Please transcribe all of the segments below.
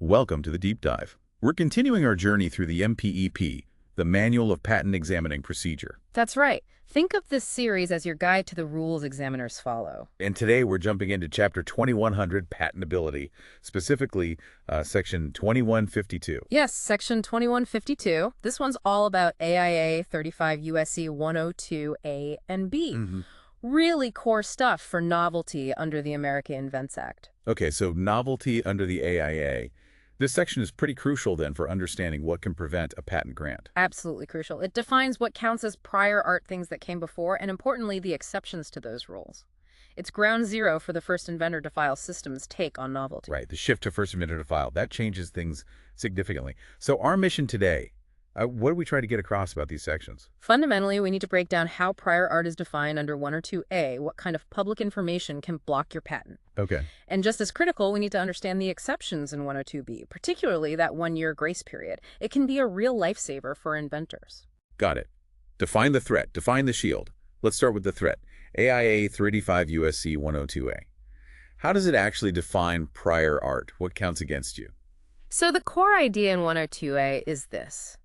Welcome to the Deep Dive. We're continuing our journey through the MPEP, the Manual of Patent Examining Procedure. That's right. Think of this series as your guide to the rules examiners follow. And today we're jumping into Chapter 2100, Patentability, specifically Section 2152. Yes, Section 2152. This one's all about AIA 35 U.S.C. 102A and B. Really core stuff for novelty under the America Invents Act. Okay, so novelty under the AIA. This section is pretty crucial then for understanding what can prevent a patent grant. Absolutely crucial. It defines what counts as prior art things that came before, and importantly, the exceptions to those rules. It's ground zero for the first inventor to file system's take on novelty. Right, the shift to first inventor to file. That changes things significantly. So our mission today, what do we try to get across about these sections? Fundamentally, we need to break down how prior art is defined under 102A, what kind of public information can block your patent. Okay. And just as critical, we need to understand the exceptions in 102B, particularly that one-year grace period. It can be a real lifesaver for inventors. Got it. Define the threat. Define the shield. Let's start with the threat. AIA 35 U.S.C. 102A. How does it actually define prior art? What counts against you? So the core idea in 102A is this.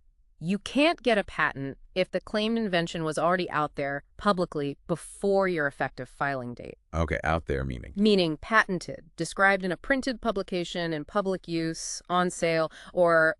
You can't get a patent if the claimed invention was already out there publicly before your effective filing date. Okay, out there meaning? Meaning patented, described in a printed publication, in public use, on sale, or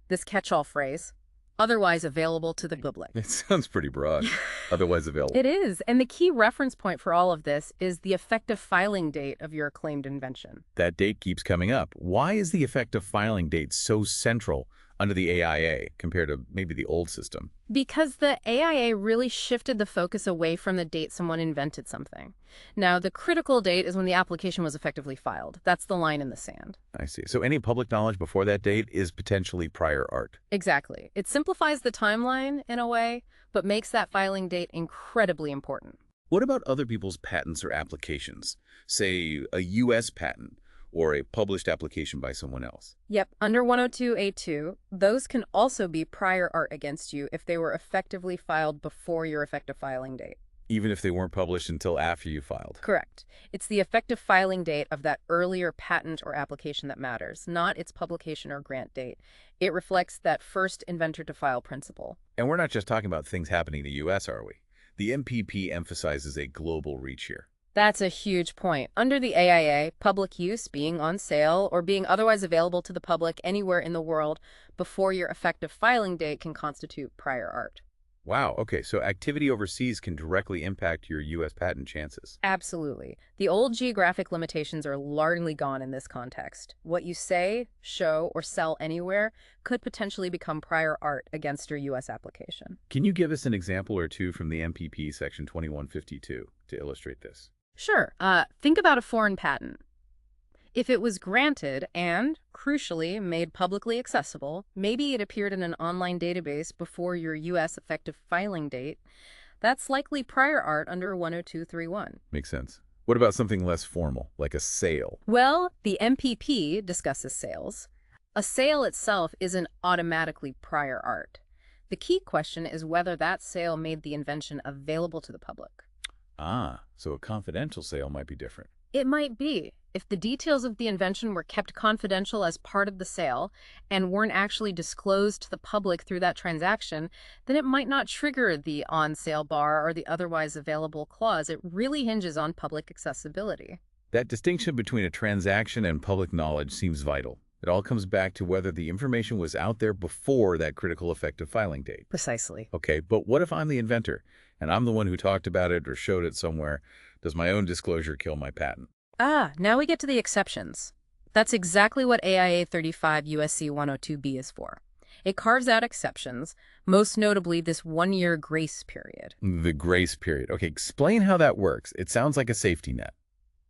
this catch-all phrase, otherwise available to the public. It sounds pretty broad. Otherwise available. It is, and the key reference point for all of this is the effective filing date of your claimed invention. That date keeps coming up. Why is the effective filing date so central under the AIA compared to maybe the old system? Because the AIA really shifted the focus away from the date someone invented something. Now, the critical date is when the application was effectively filed. That's the line in the sand. I see. So any public knowledge before that date is potentially prior art. Exactly. It simplifies the timeline in a way, but makes that filing date incredibly important. What about other people's patents or applications? Say a U.S. patent or a published application by someone else? Yep. Under 102A2, those can also be prior art against you if they were effectively filed before your effective filing date. Even if they weren't published until after you filed? Correct. It's the effective filing date of that earlier patent or application that matters, not its publication or grant date. It reflects that first inventor to file principle. And we're not just talking about things happening in the U.S., are we? The MPP emphasizes a global reach here. That's a huge point. Under the AIA, public use, being on sale, or being otherwise available to the public anywhere in the world before your effective filing date can constitute prior art. Wow, okay, so activity overseas can directly impact your U.S. patent chances. Absolutely. The old geographic limitations are largely gone in this context. What you say, show, or sell anywhere could potentially become prior art against your U.S. application. Can you give us an example or two from the MPP Section 2152 to illustrate this? Sure. Think about a foreign patent. If it was granted and, crucially, made publicly accessible, maybe it appeared in an online database before your U.S. effective filing date, that's likely prior art under 10231. Makes sense. What about something less formal, like a sale? Well, the MPP discusses sales. A sale itself isn't automatically prior art. The key question is whether that sale made the invention available to the public. Ah, so a confidential sale might be different. It might be. If the details of the invention were kept confidential as part of the sale and weren't actually disclosed to the public through that transaction, then it might not trigger the on-sale bar or the otherwise available clause. It really hinges on public accessibility. That distinction between a transaction and public knowledge seems vital. It all comes back to whether the information was out there before that critical effective filing date. Precisely. Okay, but what if I'm the inventor and I'm the one who talked about it or showed it somewhere? Does my own disclosure kill my patent? Now we get to the exceptions. That's exactly what AIA 35 U.S.C. 102B is for. It carves out exceptions, most notably this one-year grace period. The grace period. Okay, explain how that works. It sounds like a safety net.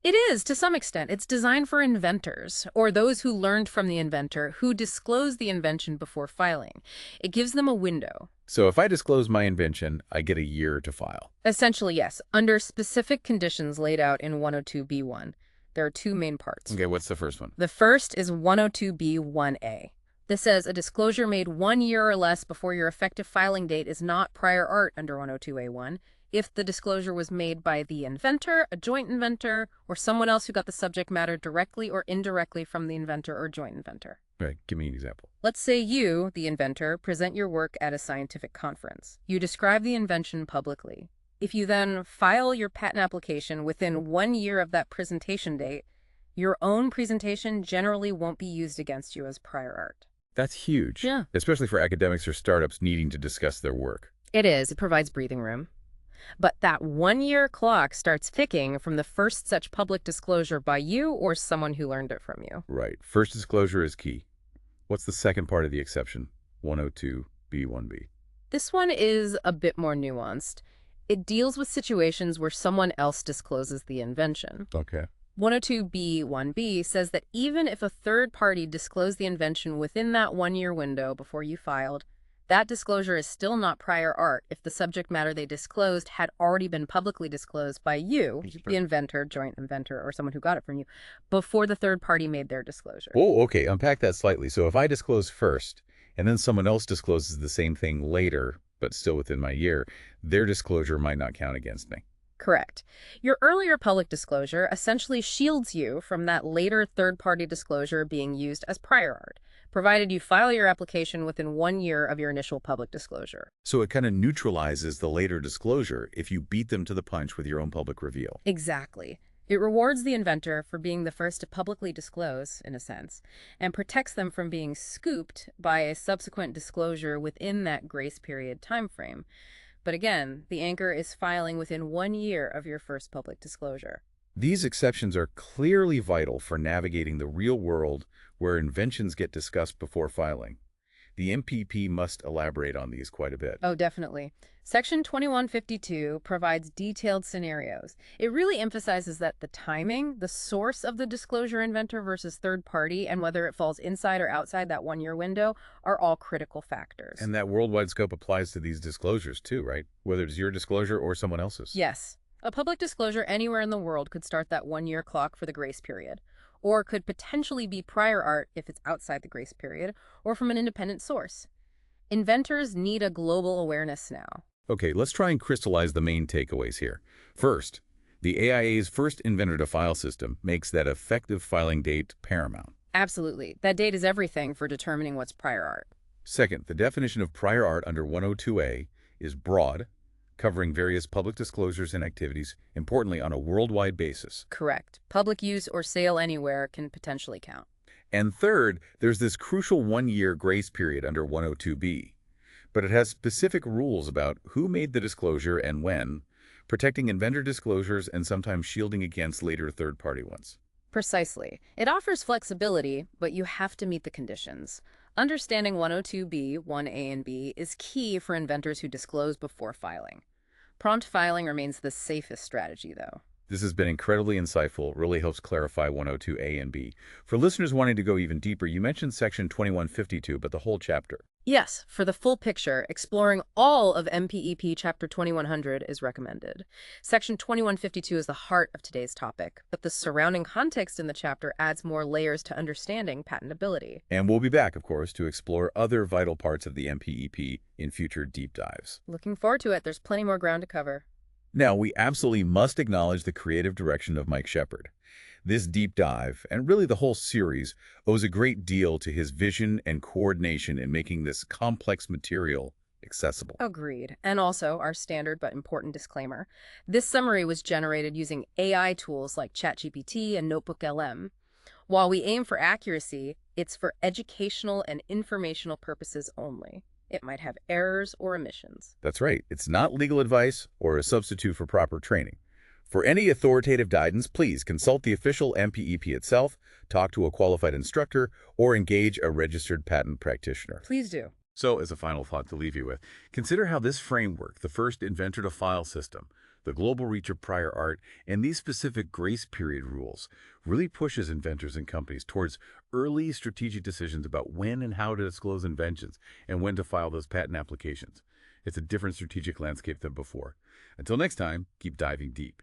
It is, to some extent. It's designed for inventors, or those who learned from the inventor, who disclosed the invention before filing. It gives them a window. So if I disclose my invention, I get a year to file. Essentially, yes, under specific conditions laid out in 102B1. There are two main parts. Okay, what's the first one? The first is 102B1A. This says a disclosure made 1 year or less before your effective filing date is not prior art under 102A1. if the disclosure was made by the inventor, a joint inventor, or someone else who got the subject matter directly or indirectly from the inventor or joint inventor. Right, give me an example. Let's say you, the inventor, present your work at a scientific conference. You describe the invention publicly. If you then file your patent application within 1 year of that presentation date, your own presentation generally won't be used against you as prior art. That's huge. Yeah. Especially for academics or startups needing to discuss their work. It is. It provides breathing room. But that 1-year clock starts ticking from the first such public disclosure by you or someone who learned it from you. Right. First disclosure is key. What's the second part of the exception? 102(b)(1)(b). This one is a bit more nuanced. It deals with situations where someone else discloses the invention. Okay. 102(b)(1)(b) says that even if a third party disclosed the invention within that 1-year window before you filed, that disclosure is still not prior art if the subject matter they disclosed had already been publicly disclosed by you, the inventor, joint inventor, or someone who got it from you, before the third party made their disclosure. Oh, okay. Unpack that slightly. So if I disclose first, and then someone else discloses the same thing later, but still within my year, their disclosure might not count against me. Correct. Your earlier public disclosure essentially shields you from that later third-party disclosure being used as prior art, provided you file your application within 1 year of your initial public disclosure. So it kind of neutralizes the later disclosure if you beat them to the punch with your own public reveal. Exactly. It rewards the inventor for being the first to publicly disclose, in a sense, and protects them from being scooped by a subsequent disclosure within that grace period timeframe. But again, the anchor is filing within 1 year of your first public disclosure. These exceptions are clearly vital for navigating the real world where inventions get discussed before filing. The MPEP must elaborate on these quite a bit. Oh, definitely. Section 2152 provides detailed scenarios. It really emphasizes that the timing, the source of the disclosure inventor versus third party, and whether it falls inside or outside that 1-year window are all critical factors. And that worldwide scope applies to these disclosures too, right? Whether it's your disclosure or someone else's. Yes. A public disclosure anywhere in the world could start that 1-year clock for the grace period, or could potentially be prior art if it's outside the grace period, or from an independent source. Inventors need a global awareness now. Okay, let's try and crystallize the main takeaways here. First, the AIA's first inventor-to-file system makes that effective filing date paramount. Absolutely. That date is everything for determining what's prior art. Second, the definition of prior art under 102A is broad, covering various public disclosures and activities, importantly on a worldwide basis. Correct. Public use or sale anywhere can potentially count. And third, there's this crucial 1-year grace period under 102B. But it has specific rules about who made the disclosure and when, protecting inventor disclosures and sometimes shielding against later third-party ones. Precisely. It offers flexibility, but you have to meet the conditions. Understanding 102B, 1A, and B is key for inventors who disclose before filing. Prompt filing remains the safest strategy, though. This has been incredibly insightful, really helps clarify 102A and B. For listeners wanting to go even deeper, you mentioned section 2152, but the whole chapter. Yes, for the full picture, exploring all of MPEP Chapter 2100 is recommended. Section 2152 is the heart of today's topic, but the surrounding context in the chapter adds more layers to understanding patentability. And we'll be back, of course, to explore other vital parts of the MPEP in future deep dives. Looking forward to it. There's plenty more ground to cover. Now, we absolutely must acknowledge the creative direction of Mike Shepard. This deep dive, and really the whole series, owes a great deal to his vision and coordination in making this complex material accessible. Agreed. And also, our standard but important disclaimer. This summary was generated using AI tools like ChatGPT and NotebookLM. While we aim for accuracy, it's for educational and informational purposes only. It might have errors or omissions. That's right. It's not legal advice or a substitute for proper training. For any authoritative guidance, please consult the official MPEP itself, talk to a qualified instructor, or engage a registered patent practitioner. Please do. So, as a final thought to leave you with, consider how this framework, the first inventor-to-file system, the global reach of prior art, and these specific grace period rules really pushes inventors and companies towards early strategic decisions about when and how to disclose inventions and when to file those patent applications. It's a different strategic landscape than before. Until next time, keep diving deep.